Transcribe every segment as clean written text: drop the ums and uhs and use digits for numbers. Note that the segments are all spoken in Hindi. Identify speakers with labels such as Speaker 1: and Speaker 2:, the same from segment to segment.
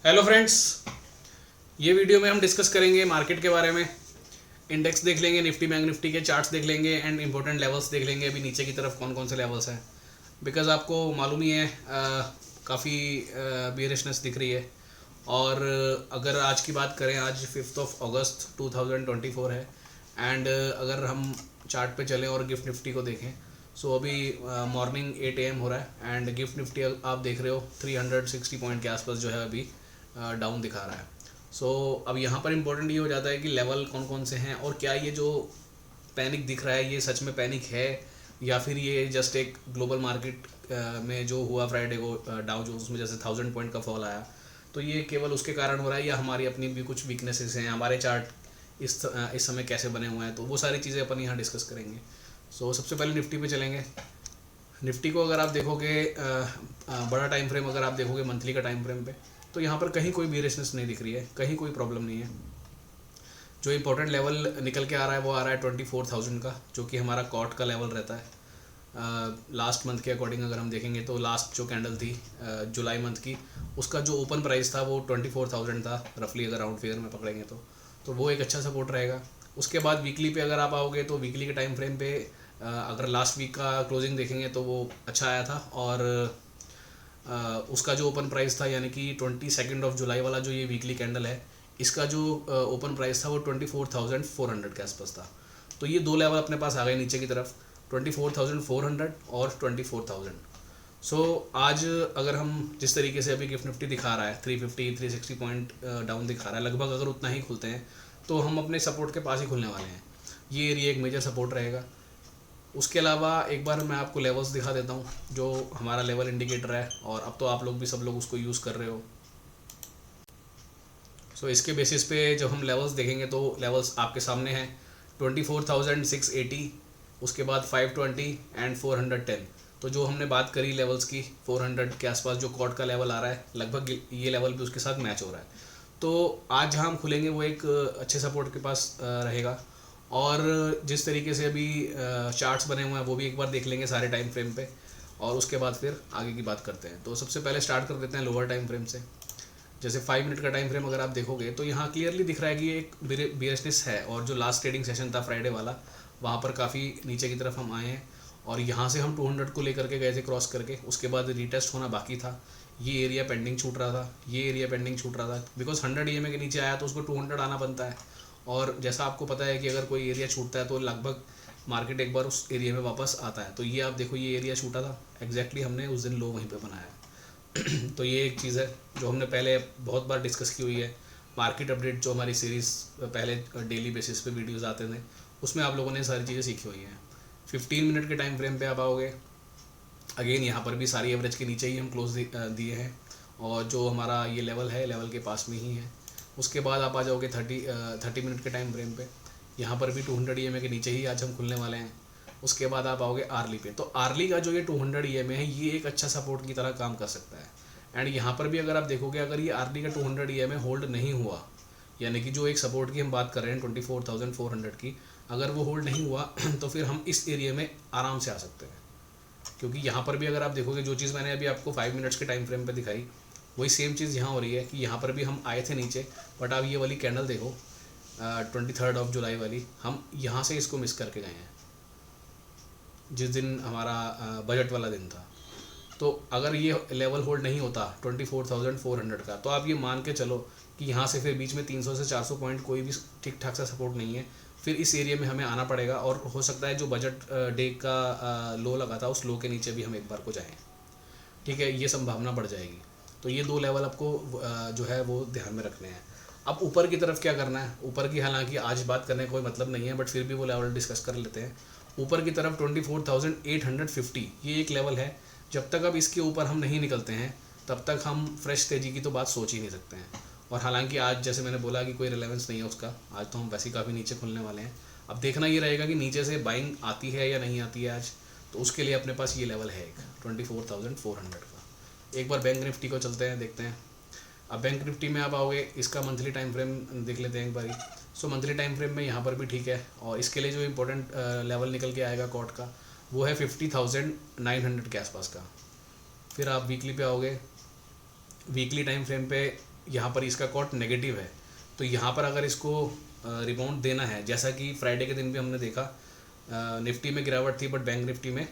Speaker 1: हेलो फ्रेंड्स, ये वीडियो में हम डिस्कस करेंगे मार्केट के बारे में। इंडेक्स देख लेंगे, निफ्टी बैंक निफ्टी के चार्ट्स देख लेंगे एंड इंपॉर्टेंट लेवल्स देख लेंगे। अभी नीचे की तरफ कौन कौन से लेवल्स हैं, बिकॉज आपको मालूम ही है काफ़ी बियरिशनेस दिख रही है। और अगर आज की बात करें, आज 5 अगस्त 2024 है एंड अगर हम चार्ट पे चलें और गिफ्ट निफ्टी को देखें, सो अभी मॉर्निंग 8 AM हो रहा है एंड गिफ्ट निफ्टी आप देख रहे हो 360 पॉइंट के आसपास जो है अभी डाउन दिखा रहा है। सो अब यहाँ पर इम्पोर्टेंट ये हो जाता है कि लेवल कौन कौन से हैं और क्या ये जो पैनिक दिख रहा है ये सच में पैनिक है या फिर ये जस्ट एक ग्लोबल मार्केट में जो हुआ फ्राइडे को डाउ जोन्स में जैसे 1000 पॉइंट का फॉल आया, तो ये केवल उसके कारण हो रहा है या हमारी अपनी भी कुछ वीकनेसेस हैं, हमारे चार्ट इस समय कैसे बने हुए हैं, तो वो सारी चीज़ें अपन यहाँ डिस्कस करेंगे। सो सबसे पहले निफ्टी पे चलेंगे। निफ्टी को अगर आप देखोगे बड़ा टाइम फ्रेम अगर आप देखोगे मंथली का टाइम फ्रेम पे, तो यहाँ पर कहीं कोई बियरिशनेस नहीं दिख रही है, कहीं कोई प्रॉब्लम नहीं है। जो इंपॉर्टेंट लेवल निकल के आ रहा है वो आ रहा है 24,000 का, जो कि हमारा कॉट का लेवल रहता है। लास्ट मंथ के अकॉर्डिंग अगर हम देखेंगे तो लास्ट जो कैंडल थी जुलाई मंथ की, उसका जो ओपन प्राइस था वो 24,000 था रफली, अगर राउंड फिगर में पकड़ेंगे तो वो एक अच्छा सपोर्ट रहेगा। उसके बाद वीकली पे अगर आप आओगे तो वीकली के टाइम फ्रेम पे अगर लास्ट वीक का क्लोजिंग देखेंगे तो वो अच्छा आया था और उसका जो ओपन प्राइस था यानी कि 22 जुलाई वाला जो ये वीकली कैंडल है, इसका जो ओपन प्राइस था वो 24,400 के आसपास था। तो ये दो लेवल अपने पास आ गए नीचे की तरफ, 24,400 और 24,000। सो आज अगर हम जिस तरीके से अभी गिफ्ट निफ्टी दिखा रहा है 360 पॉइंट डाउन दिखा रहा है, लगभग अगर उतना ही खुलते हैं तो हम अपने सपोर्ट के पास ही खुलने वाले हैं। ये एरिया एक मेजर सपोर्ट रहेगा। उसके अलावा एक बार मैं आपको लेवल्स दिखा देता हूँ जो हमारा लेवल इंडिकेटर है, और अब तो आप लोग भी सब लोग उसको यूज़ कर रहे हो। सो इसके बेसिस पे जब हम लेवल्स देखेंगे तो लेवल्स आपके सामने हैं 24,680, उसके बाद 520 एंड 410। तो जो हमने बात करी लेवल्स की 400 के आसपास जो कॉर्ड का लेवल आ रहा है, लगभग ये लेवल भी उसके साथ मैच हो रहा है। तो आज जहाँ हम खुलेंगे वो एक अच्छे सपोर्ट के पास रहेगा। और जिस तरीके से अभी चार्ट्स बने हुए हैं वो भी एक बार देख लेंगे सारे टाइम फ्रेम पे, और उसके बाद फिर आगे की बात करते हैं। तो सबसे पहले स्टार्ट कर देते हैं लोअर टाइम फ्रेम से। जैसे 5 मिनट का टाइम फ्रेम अगर आप देखोगे तो यहाँ क्लियरली दिख रहा है कि ये एक बियरिशनेस है, और जो लास्ट ट्रेडिंग सेशन था फ्राइडे वाला, वहाँ पर काफ़ी नीचे की तरफ हम आए हैं और यहाँ से हम 200 को लेकर के गए थे क्रॉस करके, उसके बाद रीटेस्ट होना बाकी था। ये एरिया पेंडिंग छूट रहा था, ये एरिया पेंडिंग छूट रहा था, बिकॉज 100 EMA के नीचे आया तो उसको 200 आना बनता है। और जैसा आपको पता है कि अगर कोई एरिया छूटता है तो लगभग मार्केट एक बार उस एरिया में वापस आता है। तो ये आप देखो, ये एरिया छूटा था एग्जैक्टली, हमने उस दिन लो वहीं पे बनाया। तो ये एक चीज़ है जो हमने पहले बहुत बार डिस्कस की हुई है। मार्केट अपडेट जो हमारी सीरीज़ पहले डेली बेसिस पे वीडियोस आते थे, उसमें आप लोगों ने सारी चीज़ें सीखी हुई हैं। 15 मिनट के टाइम फ्रेम पे आप आओगे, अगेन यहाँ पर भी सारी एवरेज के नीचे ही हम क्लोज दिए हैं, और जो हमारा ये लेवल है लेवल के पास में ही है। उसके बाद आप आ जाओगे 30 मिनट के टाइम फ्रेम पे, यहाँ पर भी 200 EMA के नीचे ही आज हम खुलने वाले हैं। उसके बाद आप आओगे आर्ली पे, तो आर्ली का जो ये 200 EMA है ये एक अच्छा सपोर्ट की तरह काम कर सकता है। एंड यहाँ पर भी अगर आप देखोगे, अगर ये आर्ली का 200 EMA होल्ड नहीं हुआ, यानी कि जो एक सपोर्ट की हम बात कर रहे हैं 24,400 की, अगर वो होल्ड नहीं हुआ तो फिर हम इस एरिया में आराम से आ सकते हैं। क्योंकि यहाँ पर भी अगर आप देखोगे, जो चीज़ मैंने अभी आपको 5 मिनट्स के टाइम फ्रेम पे दिखाई, वही सेम चीज़ यहाँ हो रही है कि यहाँ पर भी हम आए थे नीचे, बट आप ये वाली कैंडल देखो 23 जुलाई वाली, हम यहाँ से इसको मिस करके गए हैं जिस दिन हमारा बजट वाला दिन था। तो अगर ये लेवल होल्ड नहीं होता 24,400 का, तो आप ये मान के चलो कि यहाँ से फिर बीच में 300 से 400 पॉइंट कोई भी ठीक ठाक सा सपोर्ट नहीं है। फिर इस एरिया में हमें आना पड़ेगा, और हो सकता है जो बजट डे का लो लगा था उस लो के नीचे भी हम एक बार को जाएँ। ठीक है, ये संभावना बढ़ जाएगी। तो ये दो लेवल आपको जो है वो ध्यान में रखने हैं। अब ऊपर की तरफ क्या करना है, ऊपर की हालांकि आज बात करने का कोई मतलब नहीं है, बट फिर भी वो लेवल डिस्कस कर लेते हैं। ऊपर की तरफ 24,850 ये एक लेवल है। जब तक अब इसके ऊपर हम नहीं निकलते हैं तब तक हम फ्रेश तेज़ी की तो बात सोच ही नहीं सकते हैं। और हालांकि आज जैसे मैंने बोला कि कोई रिलेवेंस नहीं है उसका, आज तो हम वैसे ही काफ़ी नीचे खुलने वाले हैं। अब देखना ये रहेगा कि नीचे से बाइंग आती है या नहीं आती है आज, तो उसके लिए अपने पास ये लेवल है एक 24,400 का। एक बार बैंक निफ्टी को चलते हैं, देखते हैं। अब बैंक निफ्टी में आप आओगे, इसका मंथली टाइम फ्रेम देख लेते हैं एक बारी। सो मंथली टाइम फ्रेम में यहाँ पर भी ठीक है, और इसके लिए जो इंपॉर्टेंट लेवल निकल के आएगा कॉट का, वो है 50,900 के आसपास का। फिर आप वीकली पे आओगे, वीकली टाइम फ्रेम पे यहाँ पर इसका कॉट नेगेटिव है, तो यहाँ पर अगर इसको रिबाउंड देना है, जैसा कि फ्राइडे के दिन भी हमने देखा निफ्टी में गिरावट थी, बट बैंक निफ्टी में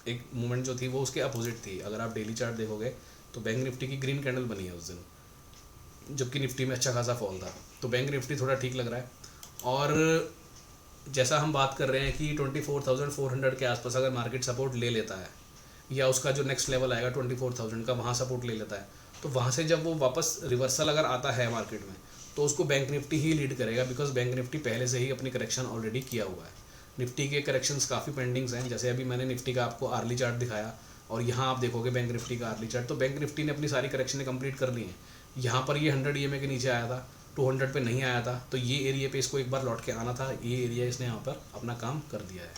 Speaker 1: एक मूवमेंट जो थी वो उसके अपोजिट थी। अगर आप डेली चार्ट देखोगे तो बैंक निफ्टी की ग्रीन कैंडल बनी है उस दिन, जबकि निफ्टी में अच्छा खासा फॉल था। तो बैंक निफ्टी थोड़ा ठीक लग रहा है। और जैसा हम बात कर रहे हैं कि 24,400 के आसपास अगर मार्केट सपोर्ट ले लेता है, या उसका जो नेक्स्ट लेवल आएगा 24,000 का, वहाँ सपोर्ट ले लेता है, तो वहाँ से जब वो वापस रिवर्सल अगर आता है मार्केट में, तो उसको बैंक निफ्टी ही लीड करेगा, बिकॉज बैंक निफ्टी पहले से ही अपनी करेक्शन ऑलरेडी किया हुआ है। निफ्टी के करेक्शंस काफ़ी पेंडिंग्स हैं, जैसे अभी मैंने निफ्टी का आपको आर्ली चार्ट दिखाया, और यहाँ आप देखोगे बैंक निफ्टी का आर्ली चार्ट, तो बैंक निफ्टी ने अपनी सारी करेक्शनें कंप्लीट कर ली हैं। यहाँ पर ये 100 EMA के नीचे आया था, 200 पे नहीं आया था, तो ये एरिया पे इसको एक बार लौट के आना था, ये एरिया इसने यहाँ पर अपना काम कर दिया है।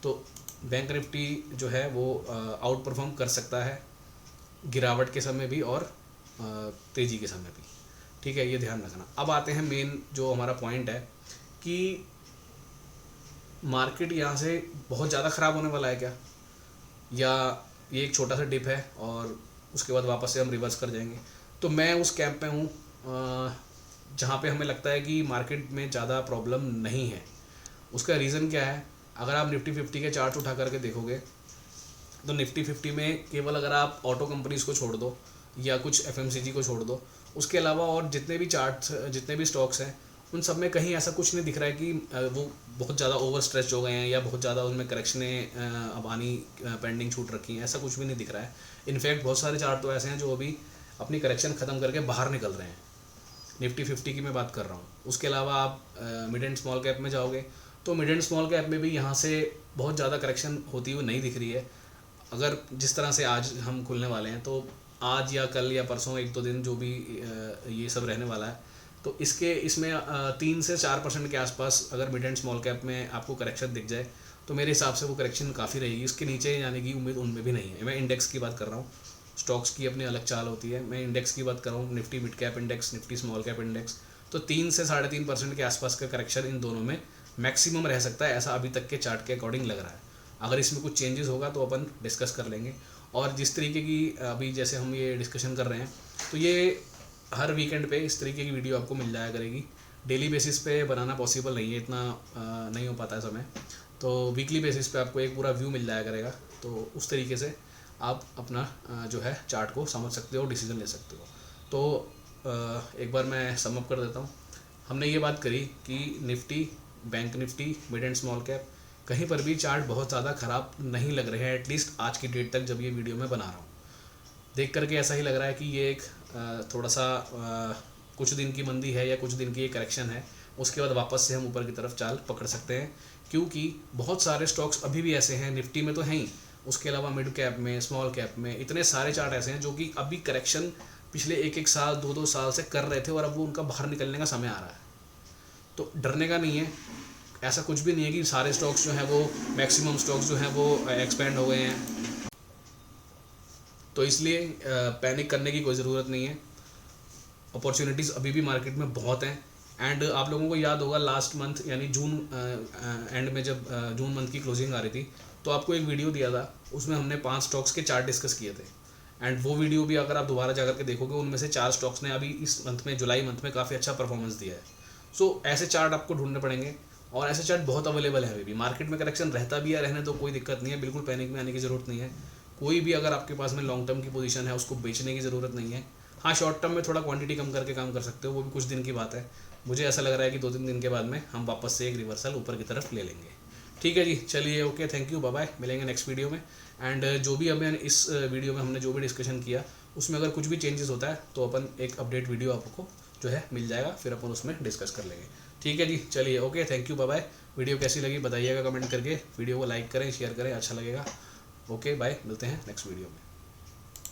Speaker 1: तो बैंक निफ्टी जो है वो आउट परफॉर्म कर सकता है गिरावट के समय भी और तेज़ी के समय भी, ठीक है, ये ध्यान रखना। अब आते हैं मेन जो हमारा पॉइंट है कि मार्केट यहाँ से बहुत ज़्यादा ख़राब होने वाला है क्या, या ये एक छोटा सा डिप है और उसके बाद वापस से हम रिवर्स कर जाएंगे। तो मैं उस कैंप में हूँ जहाँ पे हमें लगता है कि मार्केट में ज़्यादा प्रॉब्लम नहीं है। उसका रीज़न क्या है, अगर आप निफ्टी 50 के चार्ट उठा करके देखोगे तो निफ्टी 50 में केवल अगर आप ऑटो कंपनीज़ को छोड़ दो या कुछ FMCG को छोड़ दो, उसके अलावा और जितने भी चार्ट्स, जितने भी स्टॉक्स हैं, उन सब में कहीं ऐसा कुछ नहीं दिख रहा है कि वो बहुत ज़्यादा ओवर स्ट्रेच हो गए हैं या बहुत ज़्यादा उनमें करेक्शनें अब आनी पेंडिंग छूट रखी हैं, ऐसा कुछ भी नहीं दिख रहा है। इनफैक्ट बहुत सारे चार्ट तो ऐसे हैं जो अभी अपनी करेक्शन ख़त्म करके बाहर निकल रहे हैं। निफ्टी 50 की मैं बात कर रहा हूँ। उसके अलावा आप मिड एंड स्मॉल कैप में जाओगे तो मिड एंड स्मॉल कैप में भी यहाँ से बहुत ज़्यादा करेक्शन होती हुई नहीं दिख रही है। अगर जिस तरह से आज हम खुलने वाले हैं, तो आज या कल या परसों 1-2 दिन जो भी ये सब रहने वाला है, तो इसमें 3 से 4% के आसपास अगर मिड एंड स्मॉल कैप में आपको करेक्शन दिख जाए, तो मेरे हिसाब से वो करेक्शन काफ़ी रहेगी। इसके नीचे जाने की उम्मीद उनमें भी नहीं है। मैं इंडेक्स की बात कर रहा हूँ, स्टॉक्स की अपनी अलग चाल होती है। मैं इंडेक्स की बात कर रहा हूँ, Nifty mid cap index, Nifty small cap index. तो 3 से 3.5% के आसपास का करेक्शन इन दोनों में मैक्सिमम रह सकता है, ऐसा अभी तक के चार्ट के अकॉर्डिंग लग रहा है। अगर इसमें कुछ चेंजेस होगा तो अपन डिस्कस कर लेंगे। और जिस तरीके की अभी जैसे हम ये डिस्कशन कर रहे हैं, तो ये हर वीकेंड पे इस तरीके की वीडियो आपको मिल जाया करेगी। डेली बेसिस पे बनाना पॉसिबल नहीं है, इतना नहीं हो पाता है समय, तो वीकली बेसिस पे आपको एक पूरा व्यू मिल जाया करेगा। तो उस तरीके से आप अपना जो है चार्ट को समझ सकते हो, डिसीजन ले सकते हो। तो एक बार मैं समअप कर देता हूँ। हमने ये बात करी कि Nifty, bank Nifty, mid and small cap, कहीं पर भी चार्ट बहुत ज़्यादा ख़राब नहीं लग रहे हैं, एटलीस्ट आज की डेट तक जब ये वीडियो मैं बना रहा हूँ। देख करके ऐसा ही लग रहा है कि ये एक थोड़ा सा कुछ दिन की मंदी है या कुछ दिन की एक करेक्शन है, उसके बाद वापस से हम ऊपर की तरफ चाल पकड़ सकते हैं। क्योंकि बहुत सारे स्टॉक्स अभी भी ऐसे हैं, निफ्टी में तो हैं ही, उसके अलावा मिड कैप में, स्मॉल कैप में इतने सारे चार्ट ऐसे हैं जो कि अभी करेक्शन पिछले 1-1 साल, 2-2 साल से कर रहे थे और अब वो उनका बाहर निकलने का समय आ रहा है। तो डरने का नहीं है, ऐसा कुछ भी नहीं है कि सारे स्टॉक्स जो हैं वो, मैक्सिमम स्टॉक्स जो हैं वो एक्सपेंड हो गए हैं, तो इसलिए पैनिक करने की कोई ज़रूरत नहीं है। अपॉर्चुनिटीज़ अभी भी मार्केट में बहुत हैं। एंड आप लोगों को याद होगा लास्ट मंथ यानी जून एंड में जब जून मंथ की क्लोजिंग आ रही थी, तो आपको एक वीडियो दिया था, उसमें हमने 5 स्टॉक्स के चार्ट डिस्कस किए थे। एंड वो वीडियो भी अगर आप दोबारा जाकर के देखोगे, उनमें से 4 स्टॉक्स ने अभी इस मंथ में, जुलाई मंथ में काफ़ी अच्छा परफॉर्मेंस दिया है। सो ऐसे चार्ट आपको ढूंढने पड़ेंगे और ऐसे चार्ट बहुत अवेलेबल है। अभी भी मार्केट में करेक्शन रहता भी है, रहने तो कोई दिक्कत नहीं है, बिल्कुल पैनिक में आने की ज़रूरत नहीं है। कोई भी अगर आपके पास में लॉन्ग टर्म की पोजीशन है, उसको बेचने की ज़रूरत नहीं है। हाँ, शॉर्ट टर्म में थोड़ा क्वांटिटी कम करके काम कर सकते हो, वो भी कुछ दिन की बात है। मुझे ऐसा लग रहा है कि 2-3 दिन के बाद में हम वापस से एक रिवर्सल ऊपर की तरफ ले लेंगे। ठीक है जी, चलिए, okay, thank you, bye bye, मिलेंगे नेक्स्ट वीडियो में। एंड जो भी अभी इस वीडियो में हमने जो भी डिस्कशन किया, उसमें अगर कुछ भी चेंजेस होता है तो अपन एक अपडेट वीडियो आपको जो है मिल जाएगा, फिर अपन उसमें डिस्कस कर लेंगे। ठीक है जी, चलिए, okay, thank you, bye bye. Video कैसी लगी बताइएगा कमेंट करके, वीडियो को लाइक करें, शेयर करें, अच्छा लगेगा। ओके, बाय, मिलते हैं नेक्स्ट वीडियो में।